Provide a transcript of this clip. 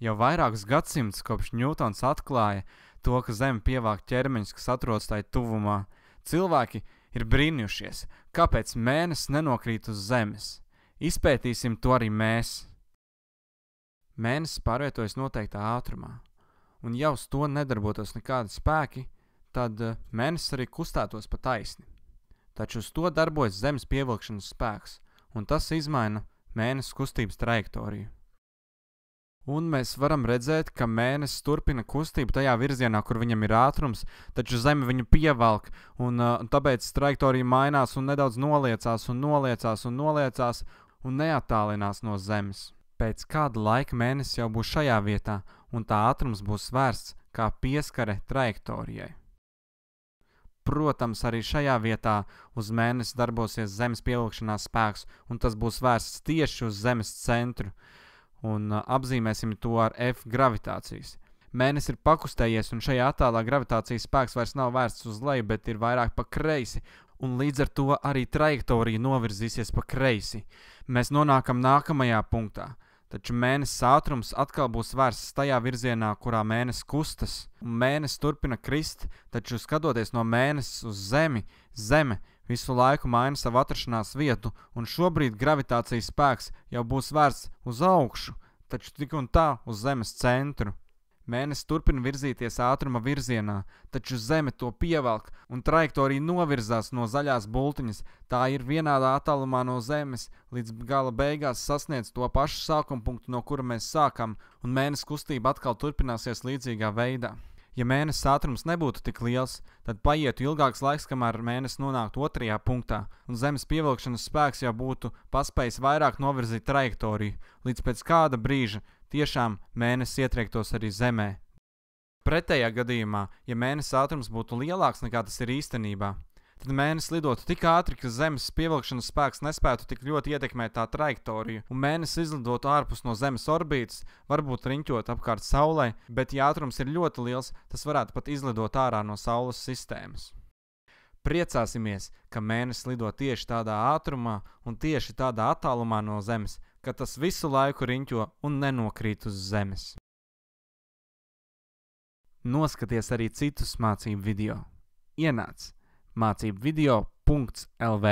Jau vairākus gadsimtus kopš Ņūtons atklāja to, ka Zeme pievāk ķermeņus, kas atrodas tai tuvumā, cilvēki ir brīnījušies, kāpēc Mēnesis nenokrīt uz Zemes. Izpētīsim to arī mēs. Mēnesis pārvietojas noteiktā ātrumā, un ja uz to nedarbotos nekādi spēki, tad Mēnesis arī kustētos pa taisni. Taču uz to darbojas Zemes pievilkšanas spēks, un tas izmaina Mēnesis kustības trajektoriju. Un mēs varam redzēt, ka Mēnesis turpina kustību tajā virzienā, kur viņam ir ātrums, taču Zeme viņu pievelk, un tāpēc trajektorija mainās un nedaudz noliecās un neattālinās no Zemes. Pēc kāda laika Mēnesis jau būs šajā vietā, un tā ātrums būs vērsts kā pieskare trajektorijai. Protams, arī šajā vietā uz Mēnesi darbosies Zemes pievilkšanās spēks, un tas būs vērsts tieši uz Zemes centru, un apzīmēsim to ar F gravitācijas. Mēnesis ir pakustējies, un šajā attālā gravitācijas spēks vairs nav vērsts uz leju, bet ir vairāk pa kreisi, un līdz ar to arī trajektorija novirzīsies pa kreisi. Mēs nonākam nākamajā punktā. Taču Mēnesis ātrums atkal būs vērsts tajā virzienā, kurā Mēnesis kustas, un Mēnesis turpina krist, taču skatoties no Mēnesis uz Zemi, Zeme visu laiku maina savu atrašanās vietu, un šobrīd gravitācijas spēks jau būs vērsts uz augšu, taču tik un tā uz Zemes centru. Mēnesis turpina virzīties ātruma virzienā, taču Zeme to pievelk, un trajektorija novirzās no zaļās bultiņas. Tā ir vienādā attālumā no Zemes, līdz gala beigās sasniedz to pašu sākuma punktu, no kura mēs sākam, un Mēnesis kustība atkal turpināsies līdzīgā veidā. Ja Mēnesis ātrums nebūtu tik liels, tad paietu ilgāks laiks, kamēr Mēnesis nonāktu otrajā punktā, un Zemes pievilkšanas spēks jau būtu paspējis vairāk novirzīt trajektoriju, līdz pēc kāda brīža tiešām Mēnesis ietriektos arī Zemē. Pretējā gadījumā, ja Mēnesis ātrums būtu lielāks nekā tas ir īstenībā, tad Mēnesis lidotu tik ātri, ka Zemes pievilkšanas spēks nespētu tik ļoti ietekmēt tā trajektoriju, un Mēnesis izlidotu ārpus no Zemes orbītas, varbūt riņķot apkārt Saulei, bet ja ātrums ir ļoti liels, tas varētu pat izlidot ārā no Saules sistēmas. Priecāsimies, ka Mēnesis lido tieši tādā ātrumā un tieši tādā attālumā no Zemes, ka tas visu laiku riņķo un nenokrīt uz Zemes. Noskaties arī citus mācību video. Ienāc mācībvideo.lv